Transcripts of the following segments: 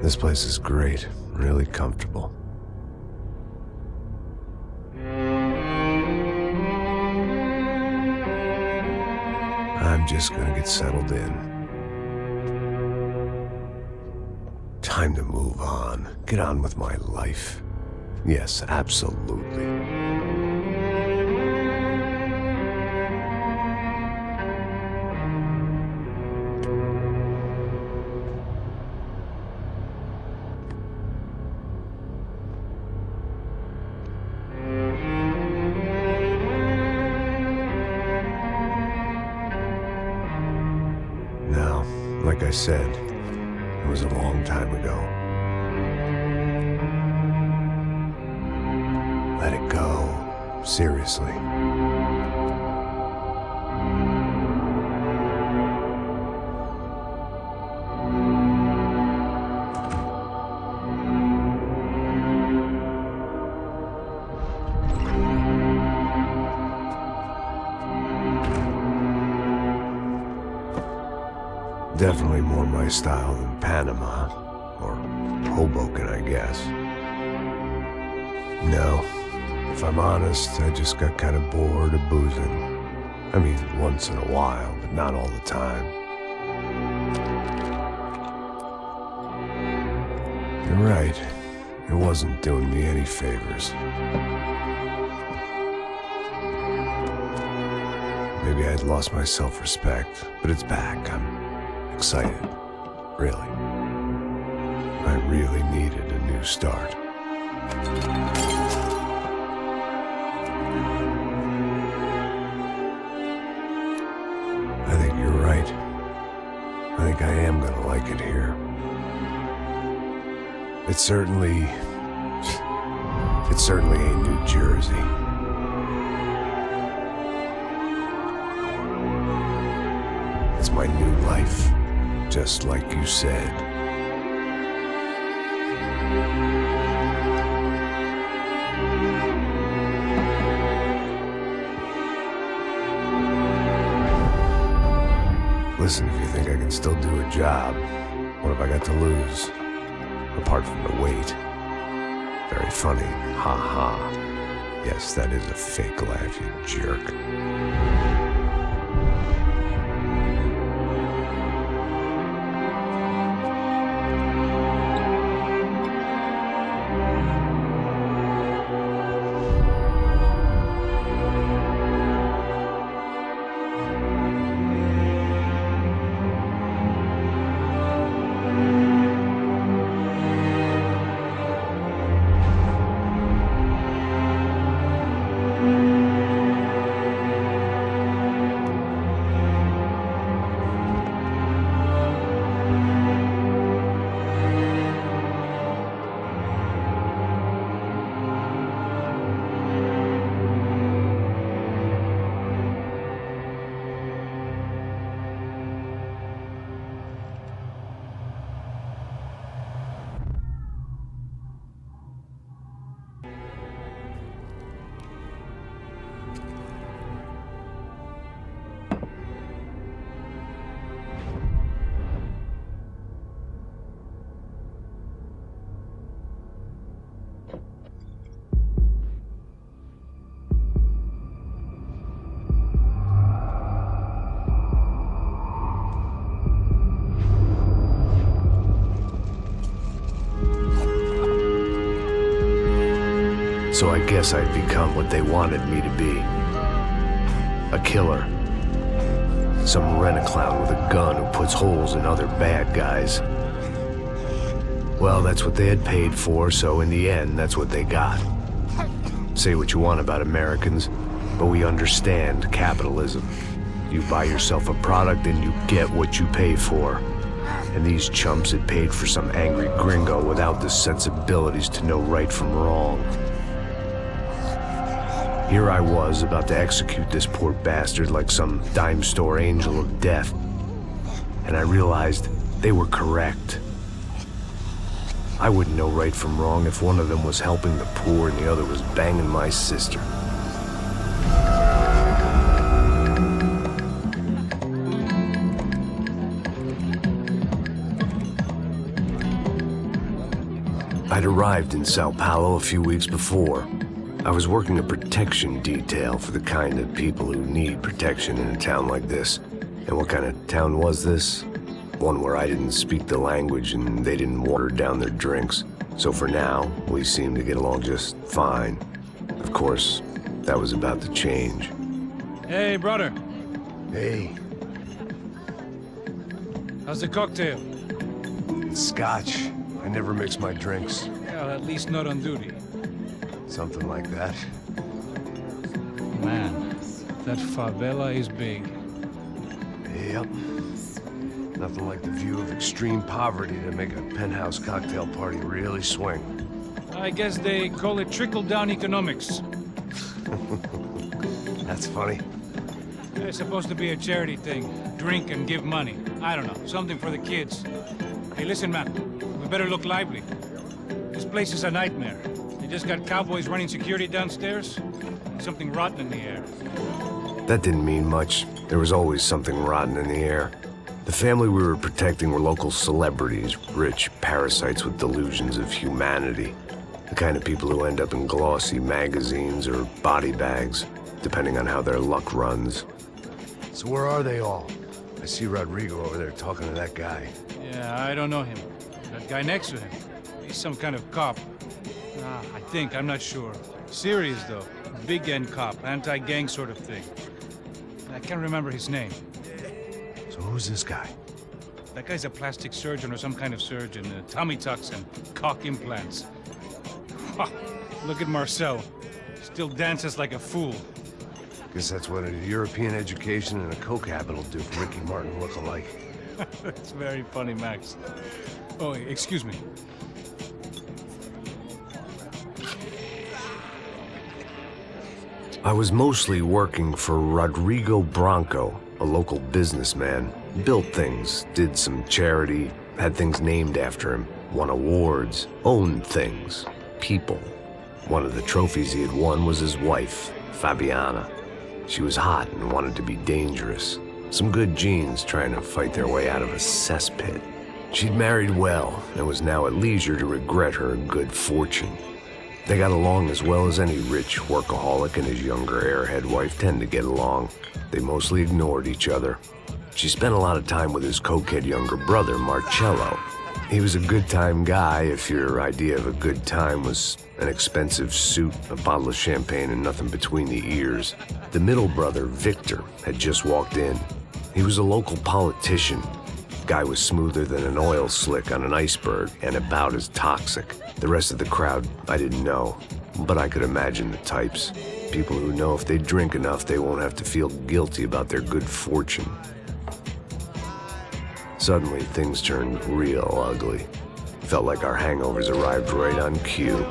This place is great, really comfortable. I'm just gonna get settled in. Time to move on, get on with my life. Yes, absolutely. Now, like I said, it was a long time ago. Let it go. Seriously. Definitely more my style than Panama, or Hoboken, I guess. No, if I'm honest, I just got kind of bored of boozing. I mean, once in a while, but not all the time. You're right, it wasn't doing me any favors. Maybe I'd lost my self-respect, but it's back. I'm excited, really. I really needed a new start. I think you're right. I think I am gonna like it here. It certainly ain't New Jersey. It's my new life. Just like you said. Listen, if you think I can still do a job, what have I got to lose? Apart from the weight. Very funny. Ha ha. Yes, that is a fake laugh, you jerk. So I guess I'd become what they wanted me to be. A killer. Some rent-a-clown with a gun who puts holes in other bad guys. Well, that's what they had paid for, so in the end, that's what they got. Say what you want about Americans, but we understand capitalism. You buy yourself a product and you get what you pay for. And these chumps had paid for some angry gringo without the sensibilities to know right from wrong. Here I was, about to execute this poor bastard like some dime store angel of death. And I realized they were correct. I wouldn't know right from wrong if one of them was helping the poor and the other was banging my sister. I'd arrived in Sao Paulo a few weeks before. I was working a protection detail for the kind of people who need protection in a town like this. And what kind of town was this? One where I didn't speak the language and they didn't water down their drinks. So for now, we seemed to get along just fine. Of course, that was about to change. Hey, brother. Hey. How's the cocktail? Scotch. I never mix my drinks. Well, at least not on duty. Something like that. Man, that favela is big. Yep. Nothing like the view of extreme poverty to make a penthouse cocktail party really swing. I guess they call it trickle-down economics. That's funny. It's supposed to be a charity thing. Drink and give money. I don't know, something for the kids. Hey, listen, man. We better look lively. This place is a nightmare. They just got cowboys running security downstairs. Something rotten in the air. That didn't mean much. There was always something rotten in the air. The family we were protecting were local celebrities, rich parasites with delusions of humanity. The kind of people who end up in glossy magazines or body bags, depending on how their luck runs. So where are they all? I see Rodrigo over there talking to that guy. Yeah, I don't know him. That guy next to him. He's some kind of cop. I think, I'm not sure. Serious, though. Big N cop, anti-gang sort of thing. I can't remember his name. So who's this guy? That guy's a plastic surgeon or some kind of surgeon. Tummy tucks and cock implants. Look at Marcel. Still dances like a fool. Guess that's what a European education and a coke habit will do for Ricky Martin look-alike. It's very funny, Max. Oh, excuse me. I was mostly working for Rodrigo Branco, a local businessman. Built things, did some charity, had things named after him, won awards, owned things, people. One of the trophies he had won was his wife, Fabiana. She was hot and wanted to be dangerous. Some good genes trying to fight their way out of a cesspit. She'd married well and was now at leisure to regret her good fortune. They got along as well as any rich workaholic and his younger airhead wife tend to get along. They mostly ignored each other. She spent a lot of time with his cokehead younger brother, Marcello. He was a good-time guy if your idea of a good time was an expensive suit, a bottle of champagne, and nothing between the ears. The middle brother, Victor, had just walked in. He was a local politician. Guy was smoother than an oil slick on an iceberg and about as toxic. The rest of the crowd, I didn't know, but I could imagine the types. People who know if they drink enough, they won't have to feel guilty about their good fortune. Suddenly, things turned real ugly. Felt like our hangovers arrived right on cue.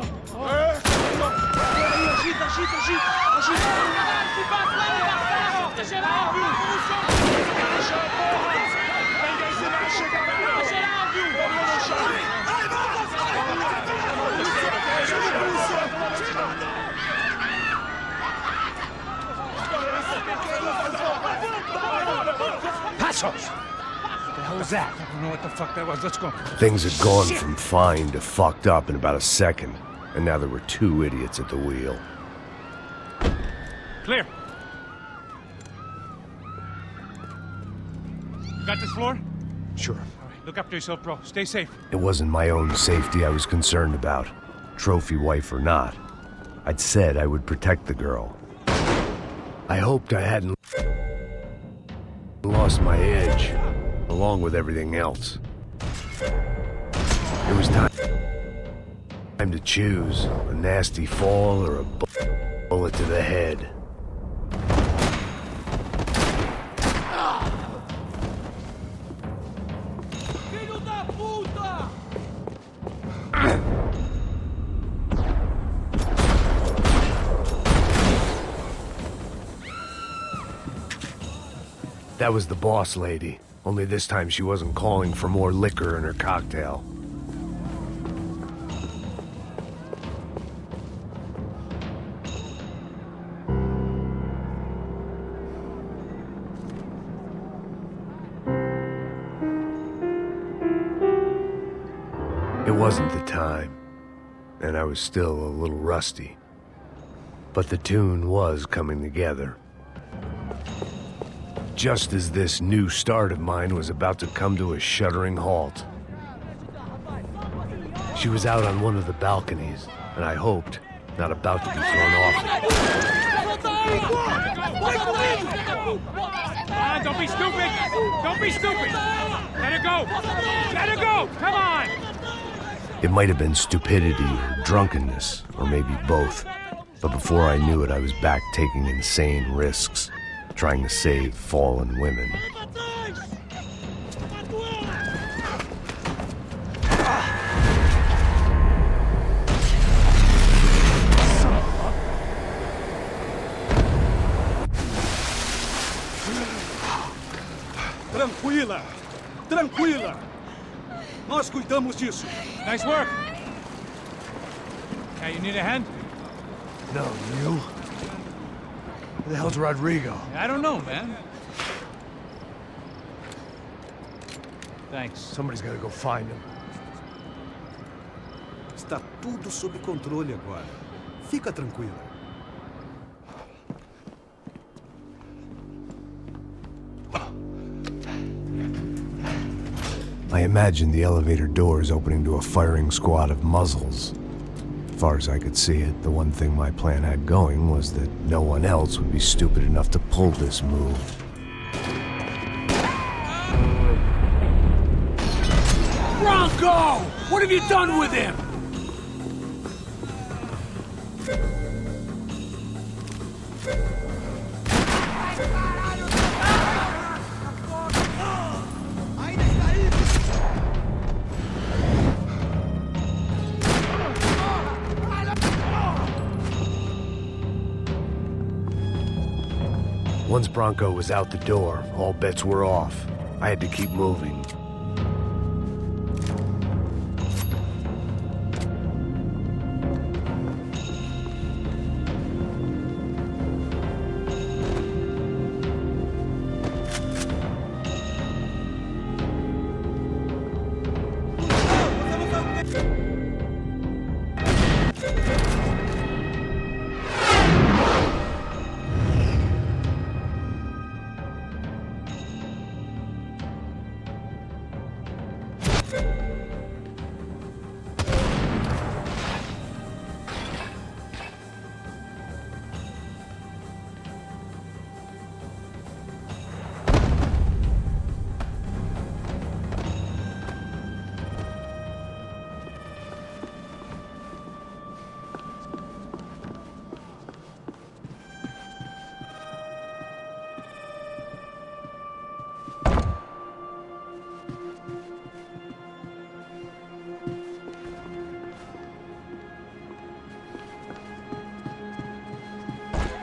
Passos! What the hell was that? I don't know what the fuck that was. Let's go. Things had gone from fine to fucked up in about a second, and now there were two idiots at the wheel. Clear. Got this floor? Sure. All right, look after yourself, bro. Stay safe. It wasn't my own safety I was concerned about, trophy wife or not. I'd said I would protect the girl. I hoped I hadn't lost my edge, along with everything else. It was time to choose, a nasty fall or a bullet to the head. That was the boss lady, only this time she wasn't calling for more liquor in her cocktail. It wasn't the time. and I was still a little rusty. But the tune was coming together. Just as this new start of mine was about to come to a shuddering halt. She was out on one of the balconies, and I hoped, not about to be thrown off it. Don't be stupid! Don't be stupid! Let her go! Let her go! Come on! It might have been stupidity or drunkenness, or maybe both. But before I knew it, I was back taking insane risks, trying to save fallen women. Tranquila! Tranquila! Nós cuidamos disso. Nice work! Hey, you need a hand? No, you? Who the hell's Rodrigo? I don't know, man. Thanks. Somebody's gotta go find him. Está tudo sob controle agora. Fica tranquila. I imagined the elevator doors opening to a firing squad of muzzles. As far as I could see it, the one thing my plan had going was that no one else would be stupid enough to pull this move. Bronco! What have you done with him? Once Bronco was out the door, all bets were off. I had to keep moving.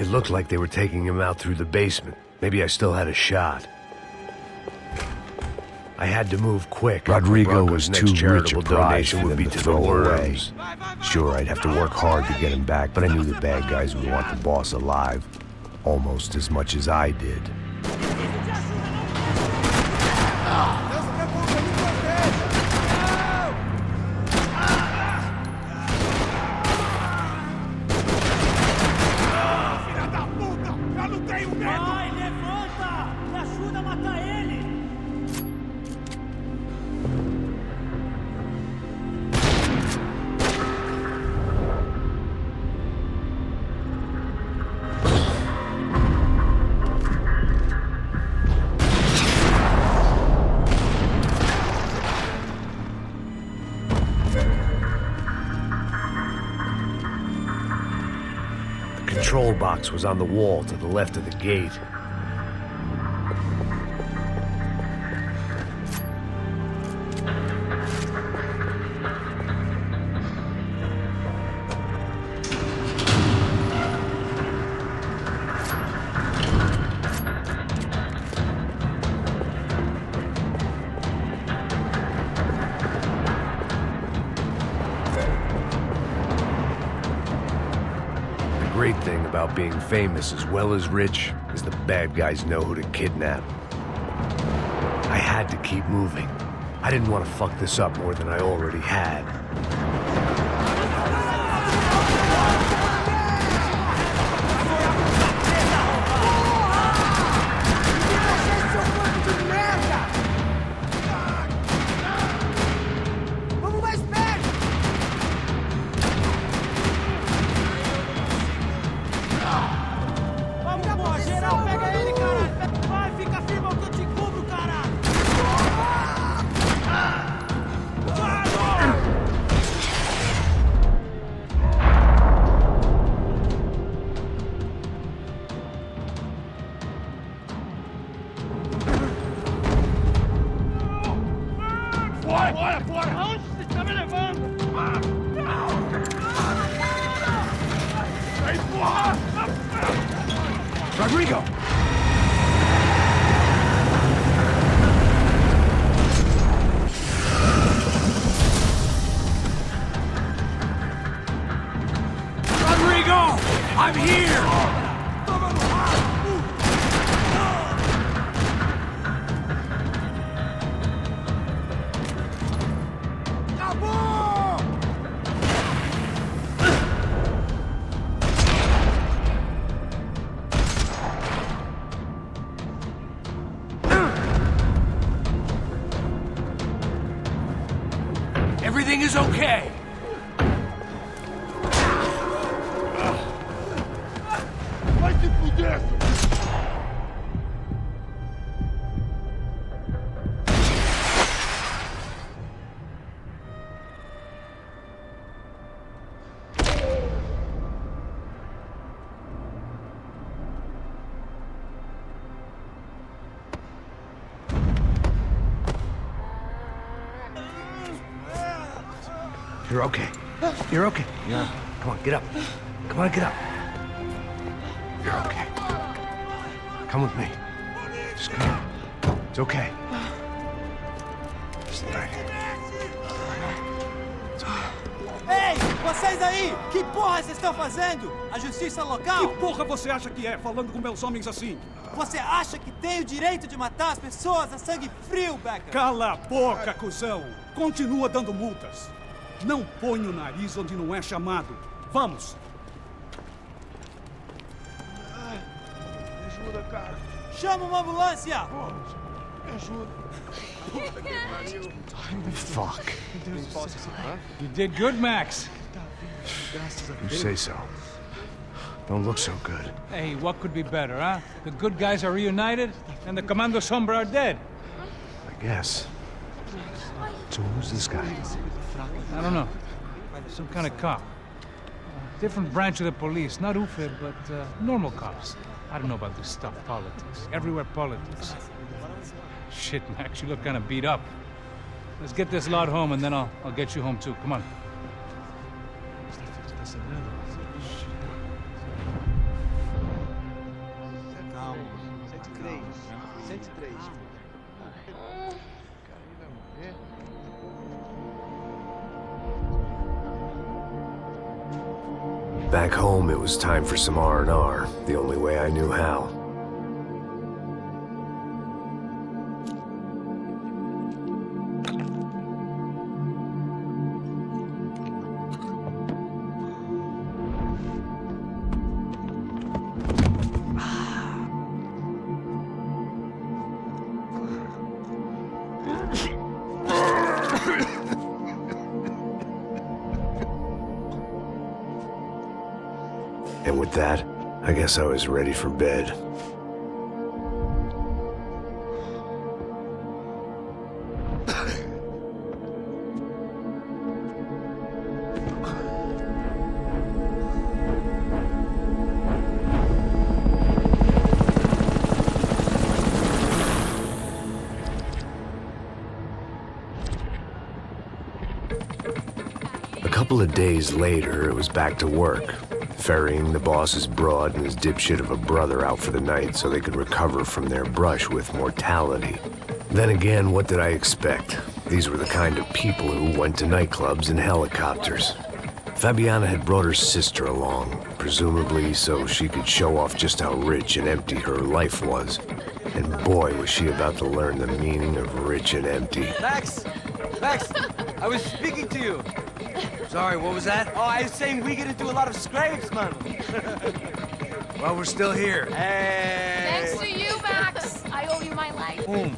It looked like they were taking him out through the basement. Maybe I still had a shot. I had to move quick. Rodrigo was too rich a prize for them to throw away. Sure, I'd have to work hard to get him back, but I knew the bad guys would want the boss alive. Almost as much as I did. The control box was on the wall to the left of the gate. The great thing about being famous as well as rich is the bad guys know who to kidnap. I had to keep moving. I didn't want to fuck this up more than I already had. Rodrigo! Rodrigo! I'm here! Everything is okay. Vai se fuder! You're okay. You're okay. Yeah. Come on, get up. Come on, get up. You're okay. Come with me. Just come on. It's okay. Just right here. It's okay. Ei, vocês aí! Que porra vocês estão fazendo? A justiça local? Que porra você acha que é, falando com meus homens assim? Você acha que tem o direito de matar as pessoas a sangue frio, Becker? Cala a boca, cuzão! Continua dando multas. Não põe o nariz onde não é chamado. Vamos! Me ajuda, cara. Chama uma ambulância! Pô, me ajuda. Puta que pariu. Fuck. You did good, Max. You say so. Don't look so good. Hey, what could be better, huh? The good guys are reunited, and the Commando Sombra are dead. I guess. So who's this guy? I don't know. Some kind of cop. Different branch of the police. Not UFED, but normal cops. I don't know about this stuff, politics. Everywhere politics. Shit, Max, you look kind of beat up. Let's get this lot home, and then I'll get you home, too. Come on. Back home, it was time for some R&R, the only way I knew how. And with that, I guess I was ready for bed. A couple of days later, it was back to work. Ferrying the boss's broad and his dipshit of a brother out for the night so they could recover from their brush with mortality. Then again, what did I expect? These were the kind of people who went to nightclubs in helicopters. Fabiana had brought her sister along, presumably so she could show off just how rich and empty her life was. And boy, was she about to learn the meaning of rich and empty. Max! Max! I was speaking to you! Sorry, what was that? Oh, I was saying we gotta do a lot of scrapes, man! Well, we're still here. Hey! Thanks to you, Max. I owe you my life. Boom.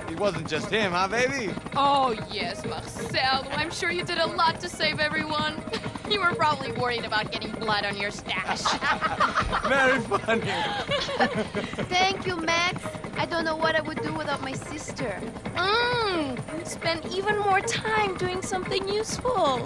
It wasn't just him, huh, baby? Oh, yes, Marcel. I'm sure you did a lot to save everyone. You were probably worried about getting blood on your stash. Very funny. Thank you, Max. I don't know what I would do without my sister. Spend even more time doing something useful.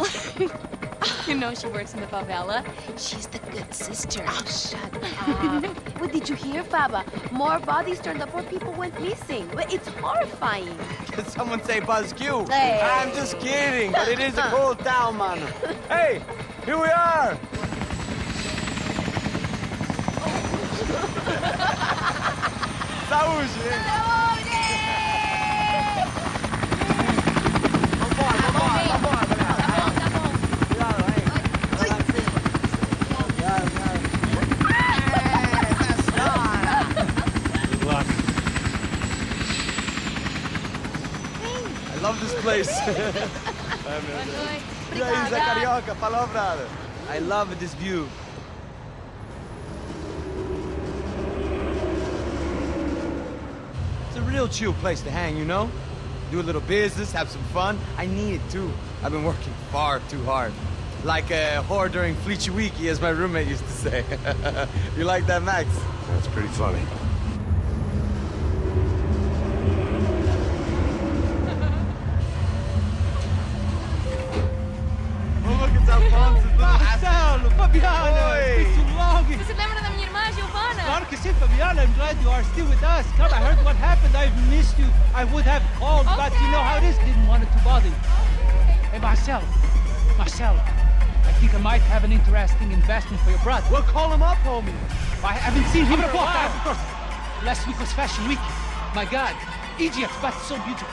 You know she works in the favela. She's the good sister. Oh, shut up. What did you hear, Faba? More bodies turned up where people went missing. But it's horrifying. Did someone say Buzz Q? Hey. I'm just kidding, but it is a cool town, man. Hey, here we are! place. E aí, Zé Obrigada. Carioca, falou, brother. I love this view. It's a real chill place to hang, you know? Do a little business, have some fun. I need it too. I've been working far too hard. Like a whore during Fleechy Weeky, as my roommate used to say. You like that, Max? That's pretty funny. Marcelo, Fabiana, it's been too long. Você se lembra da minha irmã, Giovanna? Claro que sim, Fabiana. I'm glad you are still with us. Come, I heard what happened. I've missed you. I would have called, but you know how it is. Didn't want it to bother you. Hey, Marcelo. Marcelo, I think I might have an interesting investment for your brother. Well, call him up, homie. I haven't seen him for a while. Of course. Last week was Fashion Week. My God, Egypt, but so beautiful.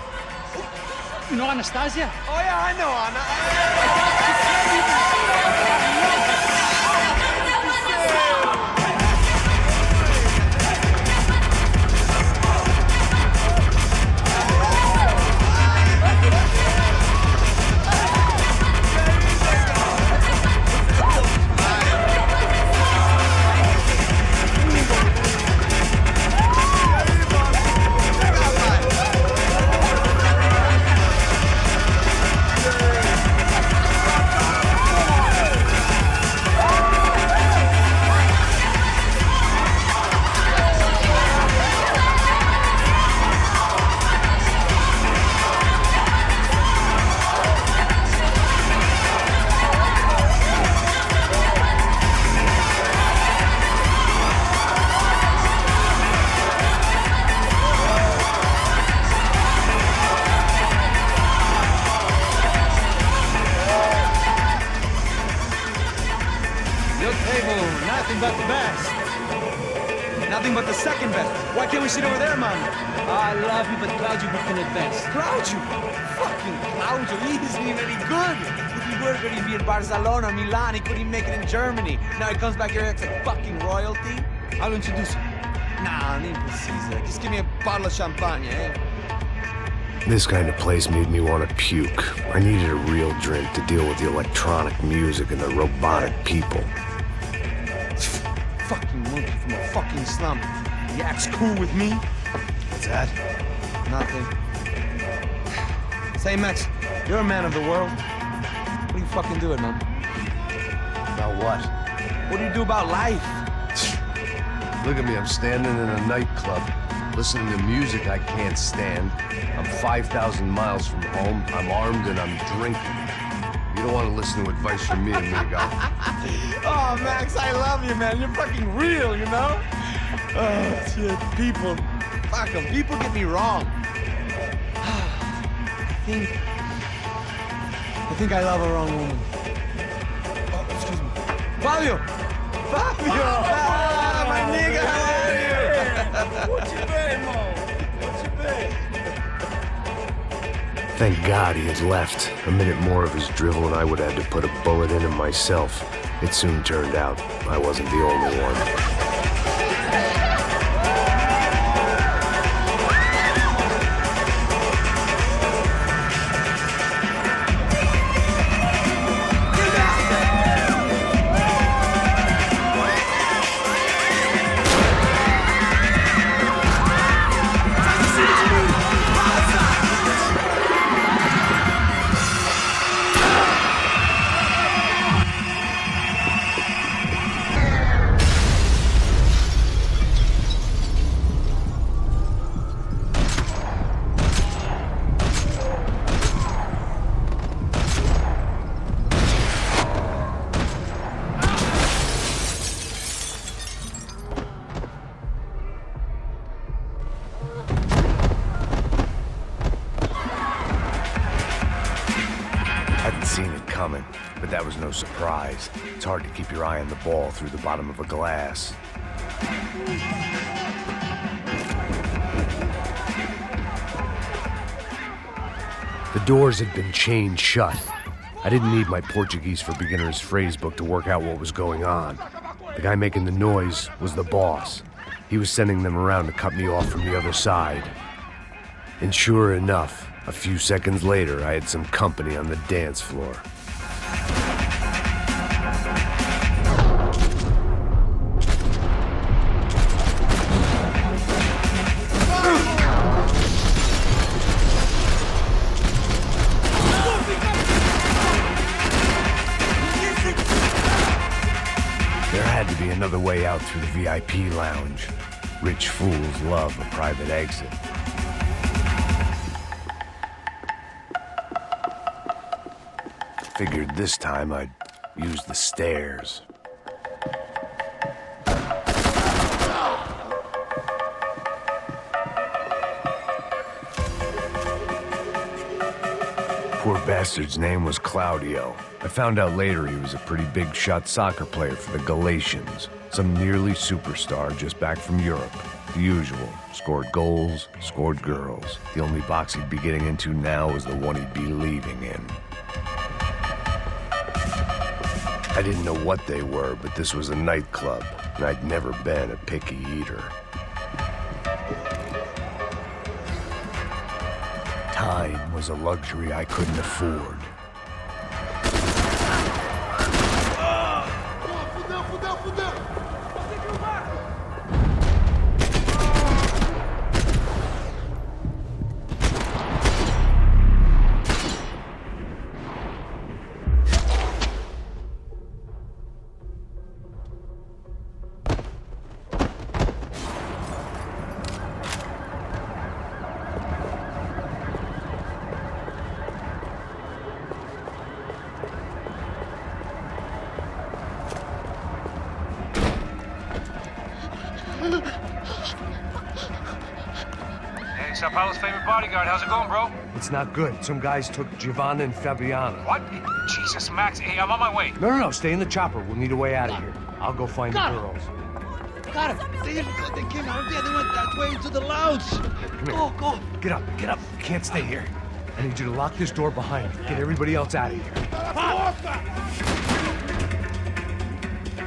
You know Anastasia? Oh, yeah, I know, Anna. Nothing but the best. Nothing but the second best. Why can't we sit over there, man? I love you, but Claudio booked in advance. Claudio? Fucking Claudio, he isn't even any good. If he were good, he'd be in Barcelona, Milan, he couldn't make it in Germany. Now he comes back here, it's like fucking royalty. I'll introduce him. Nah, nem precisa. Just give me a bottle of champagne, eh? This kind of place made me want to puke. I needed a real drink to deal with the electronic music and the robotic people. Fucking monkey from a fucking slum. He acts cool with me. What's that? Nothing. Say, Max, you're a man of the world. What are you fucking doing, man? About what? What do you do about life? Look at me, I'm standing in a nightclub, listening to music I can't stand. I'm 5,000 miles from home, I'm armed, and I'm drinking. You don't want to listen to advice from me, amigo. Oh, Max, I love you, man. You're fucking real, you know? Oh, shit. People. Fuck them. People get me wrong. I think I love a wrong woman. Oh, excuse me. Fabio! Fabio! Ah, my nigga, how are you? What you been, Mo? What you been? Thank God he had left. A minute more of his drivel and I would have to put a bullet in him myself. It soon turned out I wasn't the only one. Seen it coming, but that was no surprise. It's hard to keep your eye on the ball through the bottom of a glass. The doors had been chained shut. I didn't need my Portuguese for Beginners phrase book to work out what was going on. The guy making the noise was the boss. He was sending them around to cut me off from the other side. And sure enough, A few seconds later, I had some company on the dance floor. There had to be another way out through the VIP lounge. Rich fools love a private exit. Figured this time I'd use the stairs. Poor bastard's name was Claudio. I found out later he was a pretty big shot soccer player for the Galatians. Some nearly superstar just back from Europe. The usual. Scored goals, scored girls. The only box he'd be getting into now was the one he'd be leaving in. I didn't know what they were, but this was a nightclub, and I'd never been a picky eater. Time was a luxury I couldn't afford. Hey, Sao Paulo's favorite bodyguard. How's it going, bro? It's not good. Some guys took Giovanna and Fabiana. What? Jesus, Max. Hey, I'm on my way. No, stay in the chopper. We'll need a way out of here. I'll go find the girls. Got him. They came out there. They went that way into the lounge. Go. Get up. You can't stay here. I need you to lock this door behind you. Get everybody else out of here.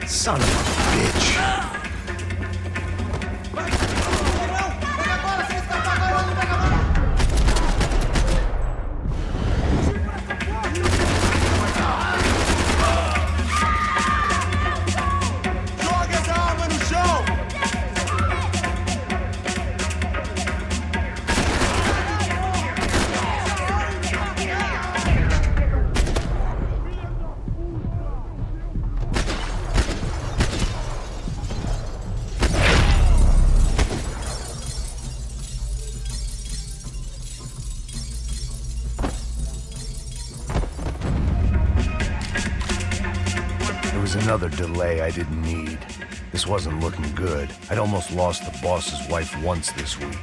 Son of a bitch. Another delay I didn't need. This wasn't looking good. I'd almost lost the boss's wife once this week.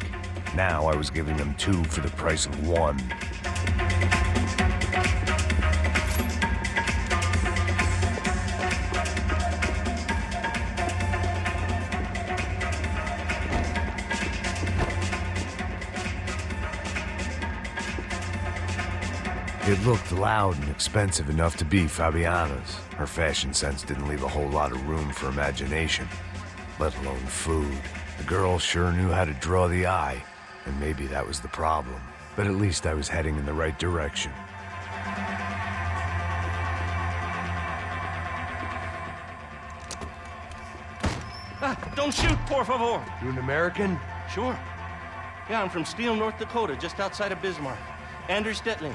Now I was giving them two for the price of one. It looked loud and expensive enough to be Fabiana's. Her fashion sense didn't leave a whole lot of room for imagination, let alone food. The girl sure knew how to draw the eye, and maybe that was the problem. But at least I was heading in the right direction. Don't shoot, por favor. You an American? Sure. Yeah, I'm from Steele, North Dakota, just outside of Bismarck. Anders Stetling.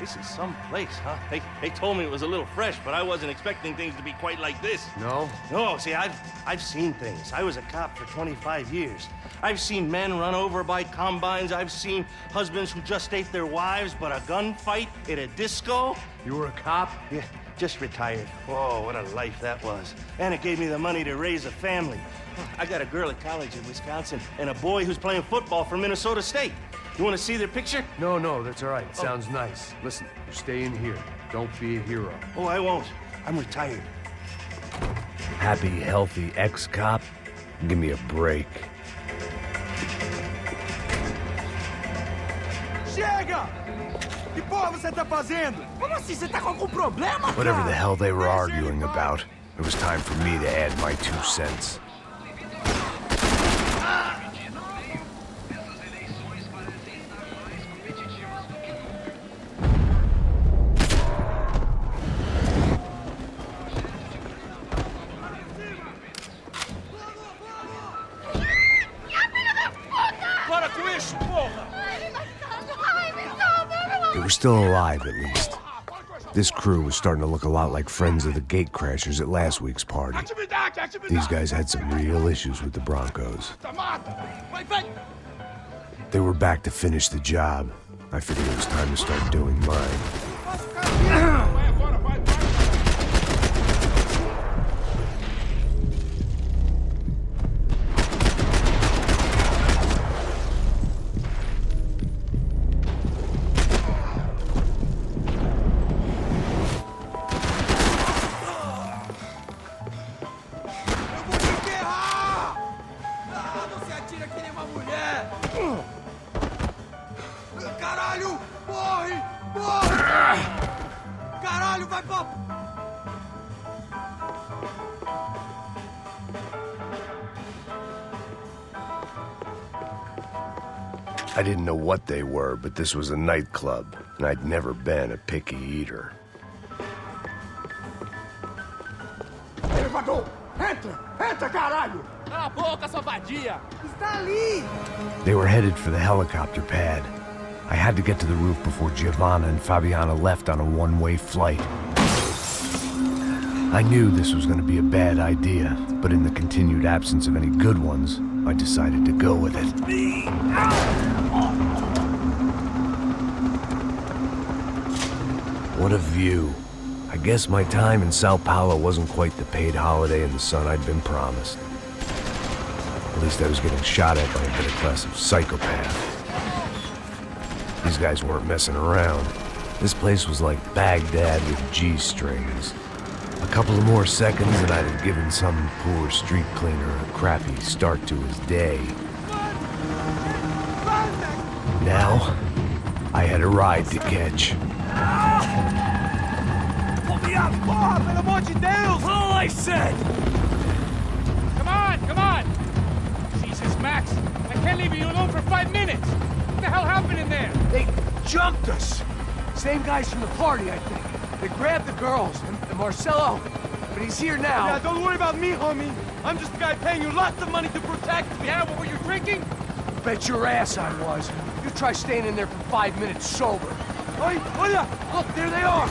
This is some place, huh? They told me it was a little fresh, but I wasn't expecting things to be quite like this. No? No, see, I've seen things. I was a cop for 25 years. I've seen men run over by combines. I've seen husbands who just ate their wives, but a gunfight at a disco. You were a cop? Yeah, just retired. Oh, what a life that was. And it gave me the money to raise a family. I got a girl at college in Wisconsin and a boy who's playing football for Minnesota State. You want to see their picture? No, that's all right. It sounds nice. Listen, you stay in here. Don't be a hero. Oh, I won't. I'm retired. Happy, healthy ex-cop? Give me a break. Chega! Que porra você tá fazendo? Como assim? Você tá com algum problema? Whatever the hell they were arguing about, it was time for me to add my 2 cents. were still alive, at least. This crew was starting to look a lot like friends of the gatecrashers at last week's party. These guys had some real issues with the Broncos. They were back to finish the job. I figured it was time to start doing mine. Caralho! Morre! Morre! Caralho, vai pra... I didn't know what they were, but this was a nightclub, and I'd never been a picky eater. Elevador! Entra! Entra, caralho! Cala a boca, sua vadia! Está ali! They were headed for the helicopter pad. I had to get to the roof before Giovanna and Fabiana left on a one-way flight. I knew this was going to be a bad idea, but in the continued absence of any good ones, I decided to go with it. What a view. I guess my time in Sao Paulo wasn't quite the paid holiday in the sun I'd been promised. At least I was getting shot at by a middle-class psychopath. These guys weren't messing around. This place was like Baghdad with G-strings. A couple of more seconds and I'd have given some poor street cleaner a crappy start to his day. Now, I had a ride to catch. Pull me up! Porra, pelo amor de Deus! All I said! Come on, come on! Jesus, Max, I can't leave you alone for 5 minutes! What the hell happened in there? They jumped us! Same guys from the party, I think. They grabbed the girls, and Marcelo, but he's here now. Yeah, don't worry about me, homie. I'm just a guy paying you lots of money to protect me. Yeah, what were you drinking? Bet your ass I was. You try staying in there for 5 minutes sober. Oi, olha! Look, there they are!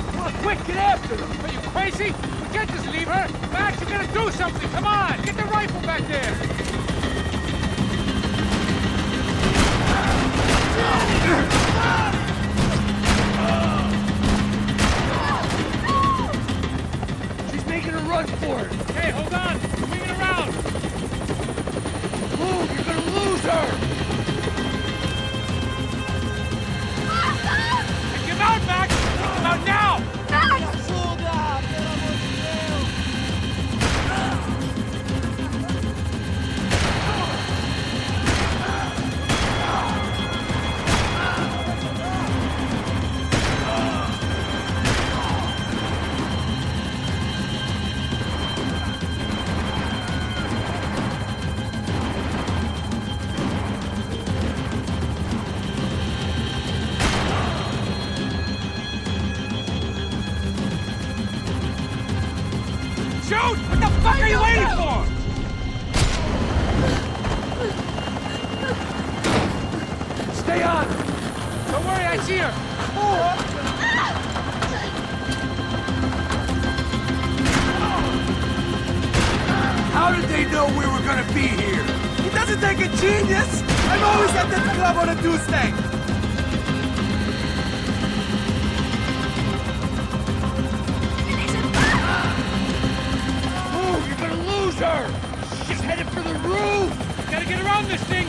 Come on, quick, get after them! Are you crazy? We can't just leave her! Max, you gotta do something! Come on! Get the rifle back there! She's making a run for it! Hey, hold on! Swing it around! Move, you're gonna lose her! Get out, Max! Come out now! Shoot! What the fuck are you waiting for? Stay on her! Don't worry, I see her. How did they know we were gonna be here? It doesn't take a genius! I'm always at this club on a Tuesday! Move, you're gonna lose her! She's headed for the roof! Gotta get around this thing.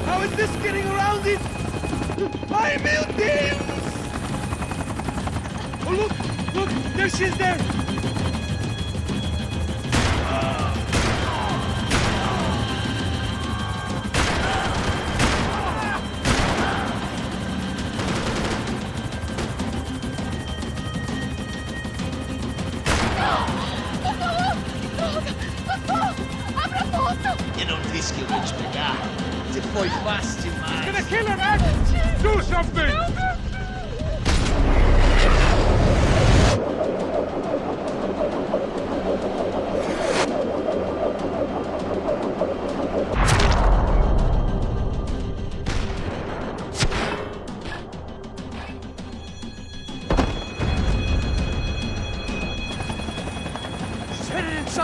How is this getting around it? Ai, meu Deus! Oh, look! There she is there! Eu não disse que eu ia te pegar. Você foi fácil demais. Gonna kill her, Max! Do something!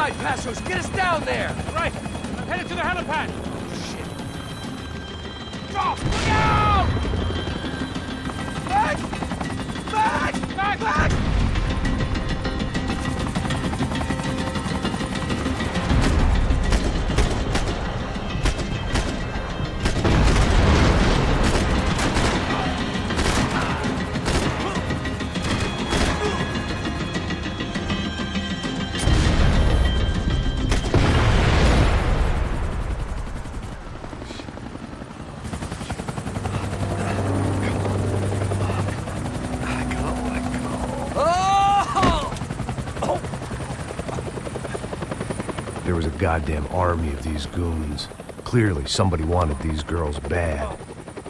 right, Passos, get us down there! Right. I'm headed to the helipad. Drop! Look out! Back! Back! Back! Back! There was a goddamn army of these goons. Clearly, somebody wanted these girls bad.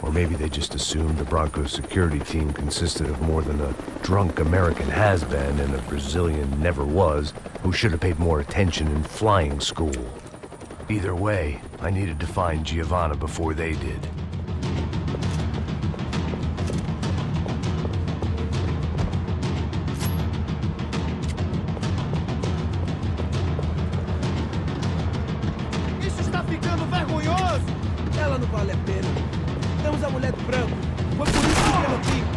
Or maybe they just assumed the Broncos security team consisted of more than a drunk American has-been and a Brazilian never-was who should have paid more attention in flying school. Either way, I needed to find Giovanna before they did. Isso está ficando vergonhoso! Ela não vale a pena. Temos a mulher do branco. Foi por isso que ela aqui.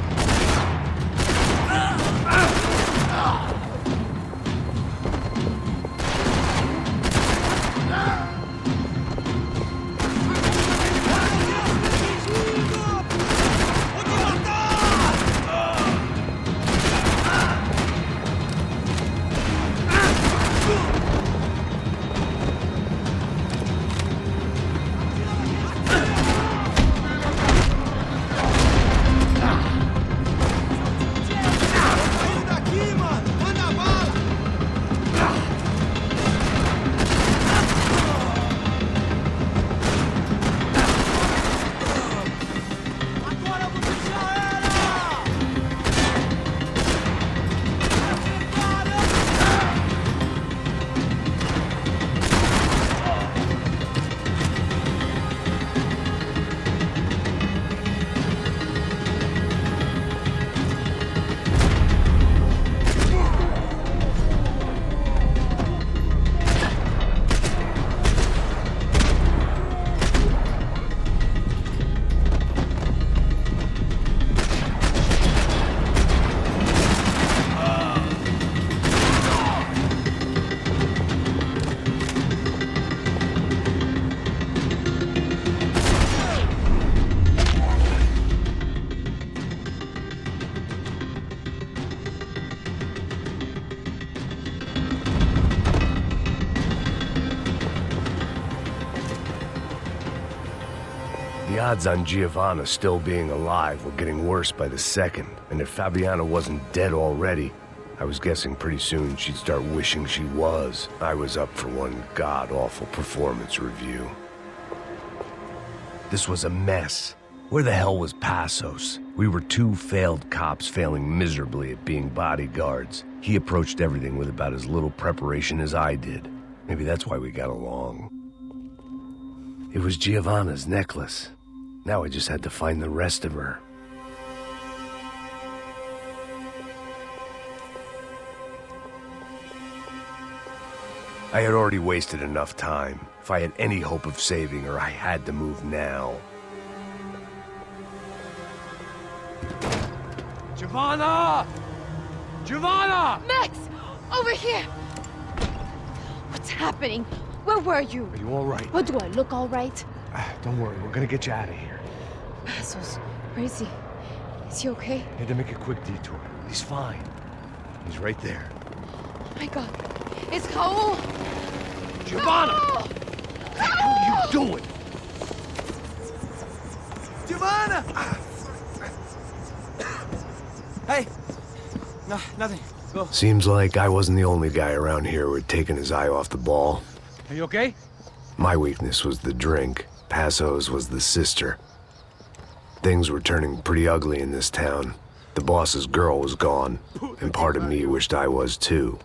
The odds on Giovanna still being alive were getting worse by the second, and if Fabiana wasn't dead already, I was guessing pretty soon she'd start wishing she was. I was up for one god-awful performance review. This was a mess. Where the hell was Passos? We were two failed cops failing miserably at being bodyguards. He approached everything with about as little preparation as I did. Maybe that's why we got along. It was Giovanna's necklace. Now I just had to find the rest of her. I had already wasted enough time. If I had any hope of saving her, I had to move now. Giovanna! Giovanna! Max! Over here! What's happening? Where were you? Are you all right? What do I look all right? Don't worry, we're gonna get you out of here. Passos, where is he? Is he okay? Had to make a quick detour. He's fine. He's right there. Oh my God. It's Raul! Giovanna! Raul! What are you doing? Giovanna! Hey! No, nothing. Go. Seems like I wasn't the only guy around here who had taken his eye off the ball. Are you okay? My weakness was the drink. Passos was the sister. Things were turning pretty ugly in this town. The boss's girl was gone, and part of me wished I was too.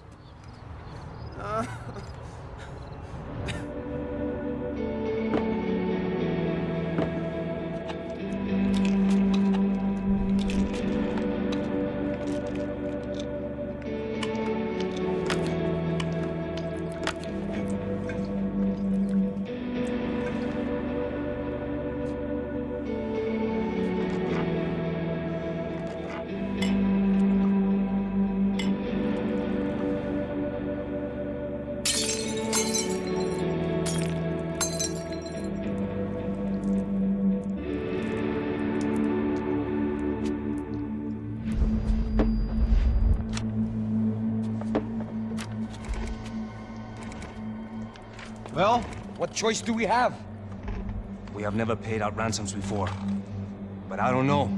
Well, what choice do we have? We have never paid out ransoms before. But I don't know.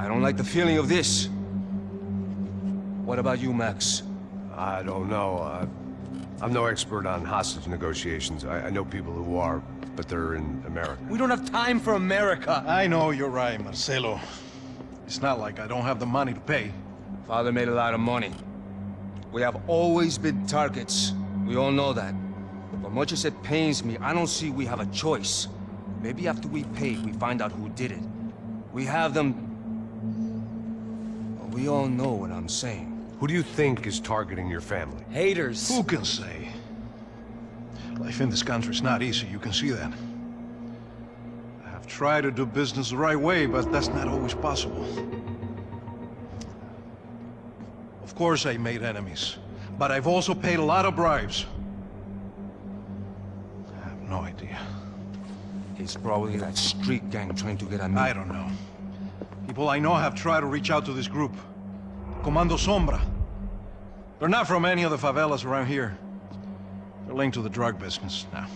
I don't like the feeling of this. What about you, Max? I don't know. I'm no expert on hostage negotiations. I know people who are, but they're in America. We don't have time for America. I know you're right, Marcelo. It's not like I don't have the money to pay. Father made a lot of money. We have always been targets. We all know that. But much as it pains me, I don't see we have a choice. Maybe after we pay, we find out who did it. We have them... Well, we all know what I'm saying. Who do you think is targeting your family? Haters. Who can say? Life in this country is not easy, you can see that. I have tried to do business the right way, but that's not always possible. Of course I made enemies, but I've also paid a lot of bribes. I have no idea. It's probably that street gang trying to get at me. I don't know. People I know have tried to reach out to this group. Comando Sombra. They're not from any of the favelas around here. They're linked to the drug business. Now,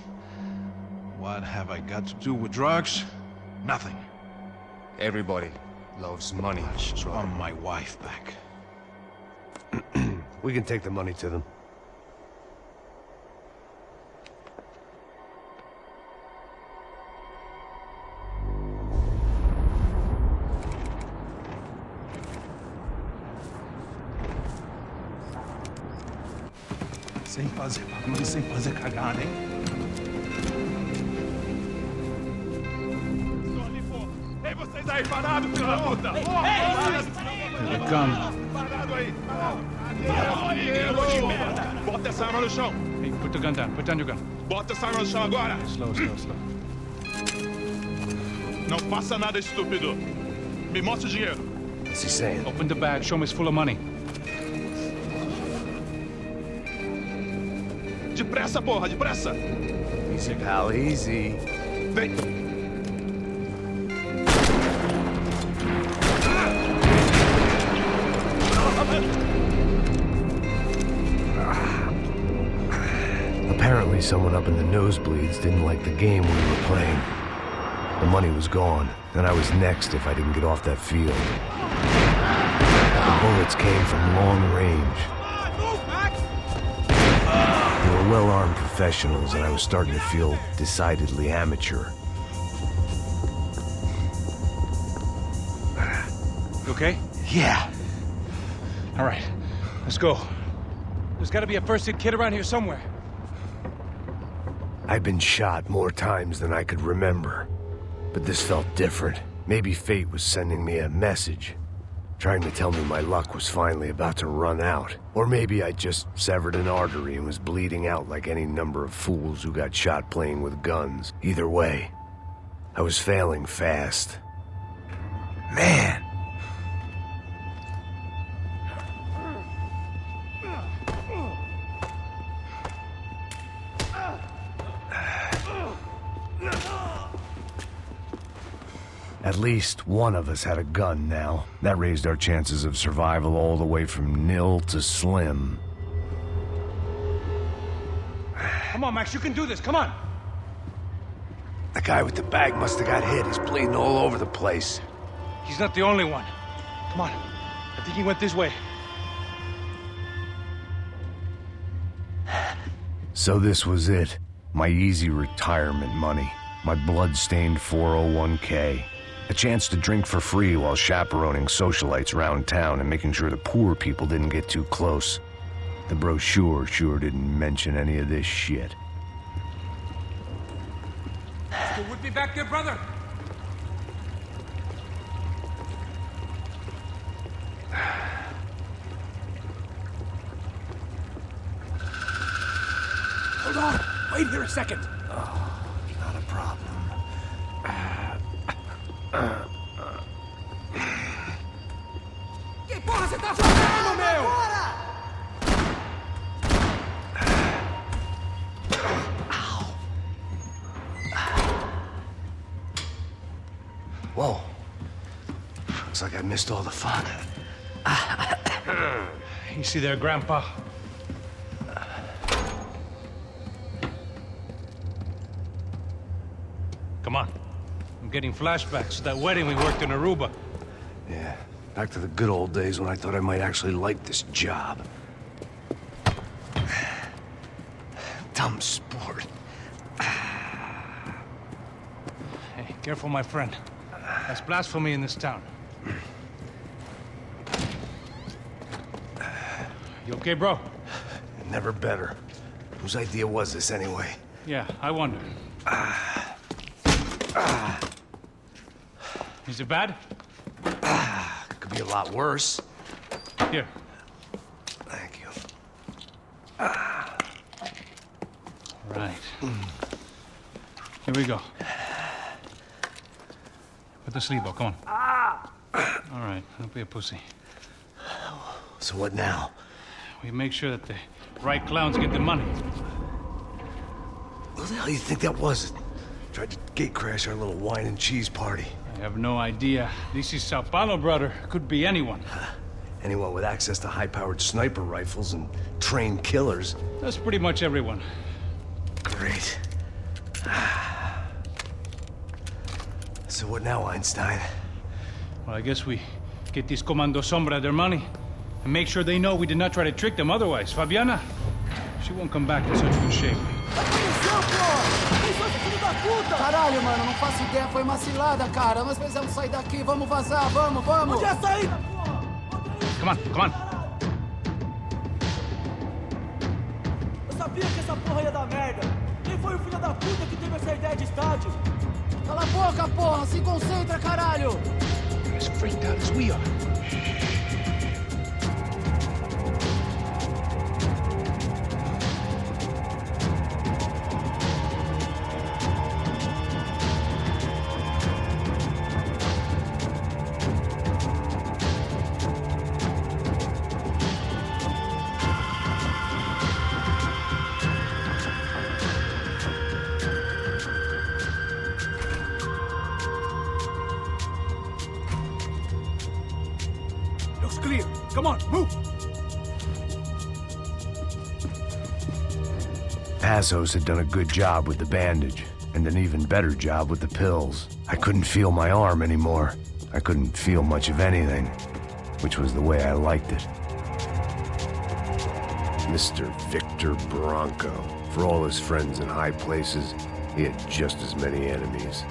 what have I got to do with drugs? Nothing. Everybody loves money. I just want my wife back. We can take the money to them. Sem fazer cagada, hein? Ei, vocês aí parados, filho da puta! Parado aí! Bota essa arma no chão! Hey, put the gun down. Put down your gun. Bota essa arma no chão agora! Slow. Não faça nada, estúpido! Me mostra o dinheiro! What's he saying? Open the bag. Show me it's full of money. Depressa, porra, depressa! Easy, pal, easy. Vem! Apparently someone up in the nosebleeds didn't like the game we were playing. The money was gone, and I was next if I didn't get off that field. The bullets came from long range. They were well-armed professionals, and I was starting to feel decidedly amateur. You okay? Yeah. All right. Let's go. There's got to be a first-aid kit around here somewhere. I'd been shot more times than I could remember. But this felt different. Maybe fate was sending me a message, trying to tell me my luck was finally about to run out. Or maybe I just severed an artery and was bleeding out like any number of fools who got shot playing with guns. Either way, I was failing fast. Man! At least one of us had a gun now. That raised our chances of survival all the way from nil to slim. Come on, Max, you can do this. Come on. The guy with the bag must have got hit. He's bleeding all over the place. He's not the only one. Come on. I think he went this way. So this was it. My easy retirement money. My blood-stained 401k. A chance to drink for free while chaperoning socialites around town and making sure the poor people didn't get too close. The brochure sure didn't mention any of this shit. Still with me back there, brother? Hold on! Wait here a second! Oh, not a problem. Que porra você tá fazendo, meu? Whoa. Looks like I missed all the fun. Easy there, Grandpa. I'm getting flashbacks to that wedding we worked in Aruba. Yeah, back to the good old days when I thought I might actually like this job. Dumb sport. Hey, careful, my friend. That's blasphemy in this town. You okay, bro? Never better. Whose idea was this, anyway? Yeah, I wonder. Is it bad? Could be a lot worse. Here. Thank you. Right. Here we go. Put the sleeve on, come on. All right, don't be a pussy. So what now? We make sure that the right clowns get the money. What the hell do you think that was? Tried to gate crash our little wine and cheese party. I have no idea. This is Sao Paulo, brother. Could be anyone. Anyone with access to high-powered sniper rifles and trained killers. That's pretty much everyone. Great. So what now, Einstein? Well, I guess we get these Comando Sombra their money and make sure they know we did not try to trick them otherwise. Fabiana, she won't come back in such good shape. Caralho, mano, não faço ideia. Foi uma cilada, cara. Nós precisamos sair daqui. Vamos vazar, vamos, vamos. Onde é a saída, porra? Come on, come on. Eu sabia que essa porra ia dar merda. Quem foi o filho da puta que teve essa ideia de estádio? Cala a boca, porra. Se concentra, caralho. They're as freaked out as we are. Clear. Come on, move! Passos had done a good job with the bandage, and an even better job with the pills. I couldn't feel my arm anymore. I couldn't feel much of anything, which was the way I liked it. Mr. Victor Bronco. For all his friends in high places, he had just as many enemies.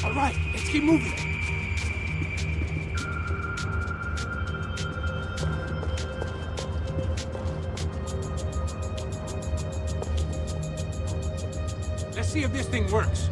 All right, let's keep moving. Let's see if this thing works.